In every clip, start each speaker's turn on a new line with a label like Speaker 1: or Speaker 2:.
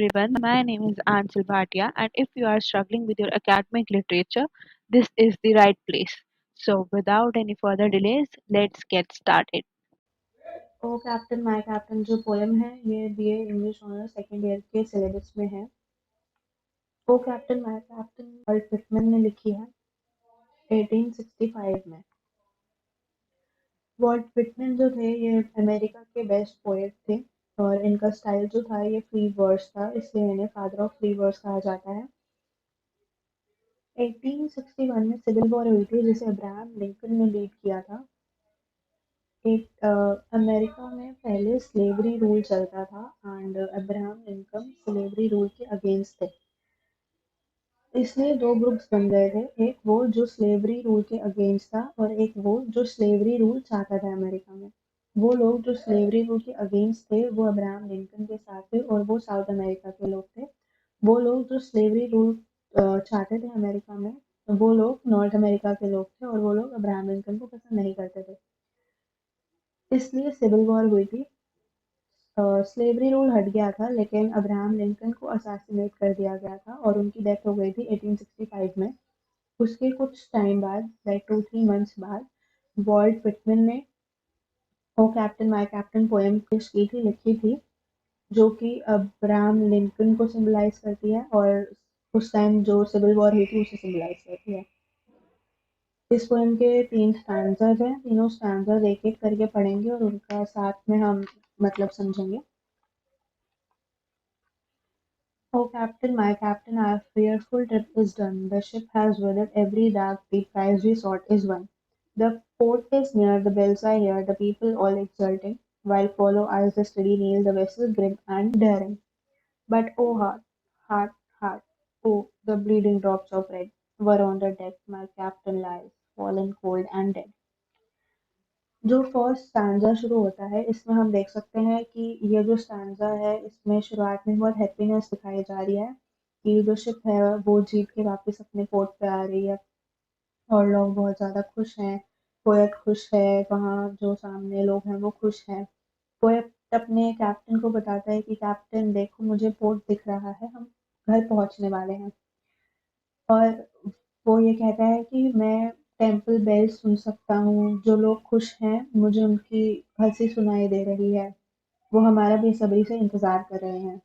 Speaker 1: everyone, my name is Ansel Bhatia, and if you are struggling with your academic literature, this is the right place. So, without any further delays, let's get started.
Speaker 2: O captain my captain जो poem है ये BA English honours second year के syllabus में है। O captain my captain Walt Whitman ने लिखी है 1865 में। वॉल्ट विटमैन जो थे ये अमेरिका के बेस्ट पोएट थे और इनका स्टाइल जो था ये फ्री वर्स था, इसलिए इन्हें फादर ऑफ फ्री वर्स कहा जाता है। 1861 में सिविल वॉर हुई थी जिसे अब्राहम लिंकन ने लीड किया था। एक अमेरिका में पहले स्लेवरी रूल चलता था and Abraham Lincoln slavery rule के अगेंस्ट थे। इसलिए दो ग्रुप्स बन गए थे, एक वो जो स्लेवरी रूल के अगेंस्ट था और एक वो जो स्लेवरी रूल चाहता था अमेरिका में। वो लोग जो स्लेवरी रूल के अगेंस्ट थे वो अब्राहम लिंकन के साथ थे और वो साउथ अमेरिका के लोग थे। वो लोग जो स्लेवरी रूल चाहते थे अमेरिका में, वो लोग नॉर्थ अमेरिका के लोग थे और वो लोग अब्राहम लिंकन को पसंद नहीं करते थे। इसलिए सिविल वॉर हुई थी। स्लेवरी रूल हट गया था लेकिन अब्राहम लिंकन को असैसिनेट कर दिया गया था और उनकी डेथ हो गई थी 1865 में। उसके कुछ टाइम बाद लाइक 2-3 मंथ्स बाद वॉल्ट विटमैन ने ओ कैप्टन माय कैप्टन पोएम पेश की थी, लिखी थी, जो कि अब्राहम लिंकन को सिंबलाइज करती है और उस टाइम जो सिविल वॉर हुई थी उसे सिंबलाइज करती है। इस पोएम के 3 स्टैंजाज हैं, तीनों स्टैंजाज एक एक करके पढ़ेंगे और उनका साथ में हम मतलब समझेंगे। O Captain, my Captain, our fearful trip is done. The ship has weathered every dark, the prize we sought is won. The port is near, the bells are here, the people all exulting, while follow us the steady Neil, the vessel grim and daring. But oh heart, heart, heart, oh the bleeding drops of red were on the deck, my Captain lies, fallen cold and dead. जो first stanza शुरू होता है इसमें हम देख सकते हैं कि ये जो स्टैंजा है इसमें शुरुआत में बहुत हैप्पीनेस दिखाई जा रही है कि जो शिप है वो जीत के वापस अपने पोर्ट पे आ रही है और लोग बहुत ज़्यादा खुश हैं। पोएट खुश है, वहाँ जो सामने लोग हैं वो खुश हैं। पोएट अपने कैप्टन को बताता है कि कैप्टन देखो मुझे पोर्ट दिख रहा है, हम घर पहुंचने वाले हैं। और वो ये कहता है कि मैं टेम्पल बेल सुन सकता हूँ, जो लोग खुश हैं मुझे उनकी हंसी सुनाई दे रही है, वो हमारा बेसब्री से इंतजार कर रहे हैं।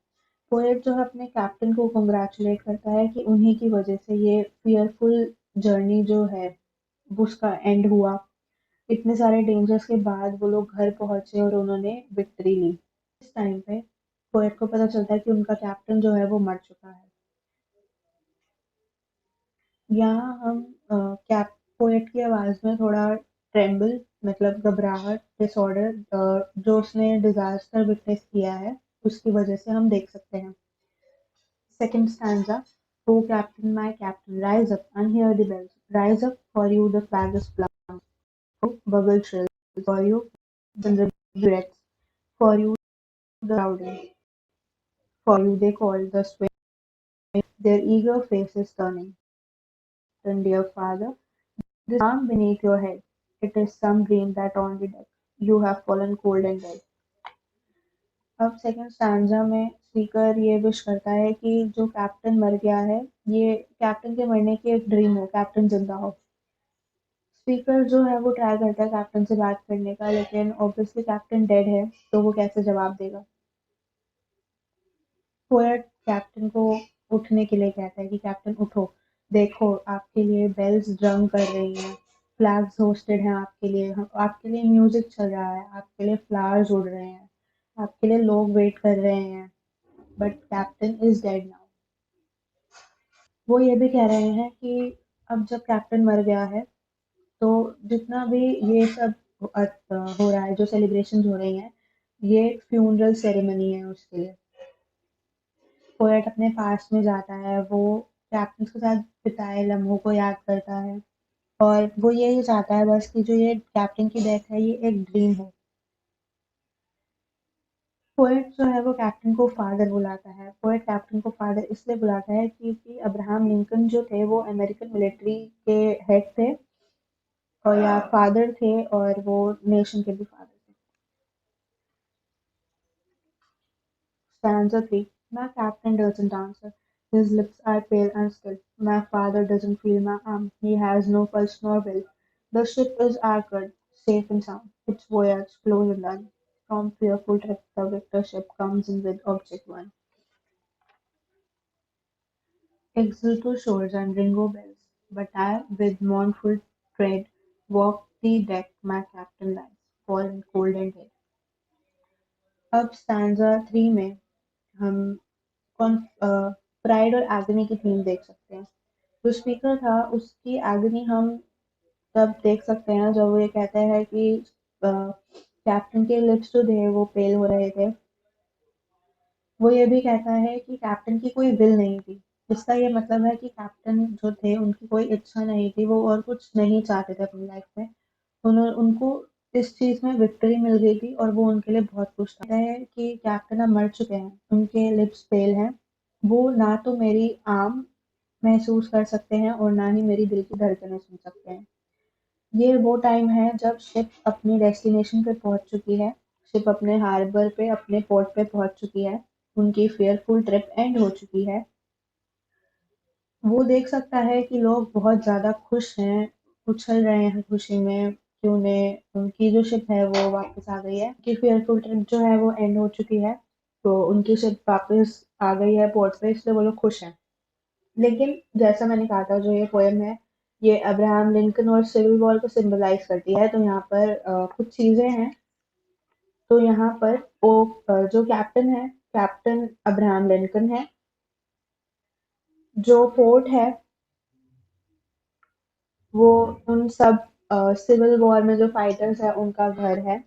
Speaker 2: पोएट जो है अपने कैप्टन को कंग्रेचुलेट करता है कि उन्हीं की वजह से ये फियरफुल जर्नी जो है वो उसका एंड हुआ। इतने सारे डेंजर्स के बाद वो लोग घर पहुंचे और उन्होंने विक्ट्री ली। इस टाइम पे पोएट को पता चलता है कि उनका कैप्टन जो है वो मर चुका है। यहाँ हम कैप पोएट की आवाज़ में थोड़ा ट्रेम्बल मतलब घबराहट, डिसऑर्डर जो उसने डिजास्टर विटनेस किया है उसकी वजह से हम देख सकते हैं। Second stanza, O captain my captain rise up and hear the bells, rise up for you the flag is flung, bugle trill for you then the duets, for you the crowding, for you they call the sway, their eager faces turning. Then dear father, this arm beneath your head, it is some dream that on the deck you have fallen cold and dead. अब second stanza में speaker ये wish करता है कि जो captain मर गया है, ये कैप्टन के मरने की एक ड्रीम हो, कैप्टन जिंदा हो। स्पीकर जो है वो ट्राई करता है कैप्टन से बात करने का लेकिन ऑब्वियसली कैप्टन डेड है तो वो कैसे जवाब देगा। पोएट कैप्टन को उठने के लिए कहता है कि कैप्टन उठो, देखो आपके लिए बेल्स ड्रम कर रही हैं, फ्लैग्स होस्टेड हैं आपके लिए, आपके लिए म्यूजिक चल रहा है, आपके लिए फ्लावर्स उड़ रहे हैं, आपके लिए लोग वेट कर रहे हैं, but captain is dead now. वो ये भी कह रहे हैं कि अब जब कैप्टन मर गया है तो जितना भी ये सब हो रहा है, जो सेलिब्रेशन हो रही हैं, ये फ्यूनरल सेरेमनी है उसके लिए। पोएट अपने पास्ट में जाता है, वो कैप्टन के साथ बिताए लम्हों को याद करता है और वो यही चाहता है बस कि जो ये कैप्टन की डेथ है ये एक ड्रीम है। पोएट जो है वो कैप्टन को फादर बुलाता है। पोएट कैप्टन को फादर इसलिए बुलाता है क्योंकि अब्राहम लिंकन जो थे वो अमेरिकन मिलिट्री के हेड थे और या फादर थे और वो नेशन के भी फादर थे। Stanza 3, My captain doesn't answer. His lips are pale and still. My father doesn't feel my arm. He has no pulse nor will. The ship is anchored, safe and sound. Its voyage close and done. From fearful trip, the victor ship comes in with object one. Exulto shores and ringo bells. But I, with mournful tread, walk the deck. My captain lies, fallen cold and dead. अब stanza 3 में हम pride और agony की theme देख सकते हैं। जो speaker था उसकी एगनी हम तब देख सकते हैं जब वो ये कहता है कि कैप्टन के लिप्स जो थे वो पेल हो रहे थे। वो ये भी कहता है कि कैप्टन की कोई विल नहीं थी। इसका ये मतलब है कि कैप्टन जो थे उनकी कोई इच्छा नहीं थी, वो और कुछ नहीं चाहते थे अपनी लाइफ में। उनको इस चीज़ में विक्ट्री मिल गई थी और वो उनके लिए बहुत खुश था। कहता है कि कैप्टन अब मर चुके हैं, उनके लिप्स पेल हैं। वो ना तो मेरी आर्म महसूस कर सकते हैं और ना ही मेरी दिल की धड़कनें सुन सकते हैं। ये वो टाइम है जब शिप अपनी डेस्टिनेशन पे पहुंच चुकी है। शिप अपने हार्बर पे, अपने पोर्ट पे पहुंच चुकी है। उनकी फेयरफुल ट्रिप एंड हो चुकी है। वो देख सकता है कि लोग बहुत ज़्यादा खुश हैं, उछल रहे हैं खुशी में कि उन्हें उनकी जो शिप है वो वापस आ गई है। उनकी फेयरफुल ट्रिप जो है वो एंड हो चुकी है, तो उनकी शिप वापस आ गई है पोर्ट पे, इसलिए वो लोग खुश हैं। लेकिन जैसा मैंने कहा था, जो ये पोएम है, ये अब्राहम लिंकन और सिविल वॉर को सिंबलाइज करती है। तो यहाँ पर कुछ चीज़ें हैं। तो यहाँ पर वो जो कैप्टन है, कैप्टन अब्राहम लिंकन है। जो पोर्ट है वो उन सब सिविल वॉर में जो फाइटर्स है उनका घर है।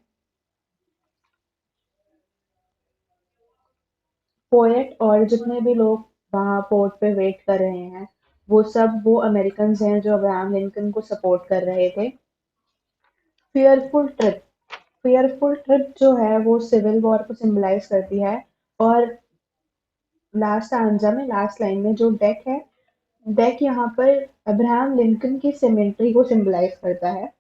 Speaker 2: पोएट और जितने भी लोग वहाँ पोर्ट पे वेट कर रहे हैं, वो सब वो अमेरिकन हैं जो अब्राहम लिंकन को सपोर्ट कर रहे थे। फियरफुल ट्रिप, फियरफुल ट्रिप जो है वो सिविल वॉर को सिंबलाइज करती है। और लास्ट आंजा में, लास्ट लाइन में जो डेक यहाँ पर अब्राहम लिंकन की सिमेट्री को सिंबलाइज करता है।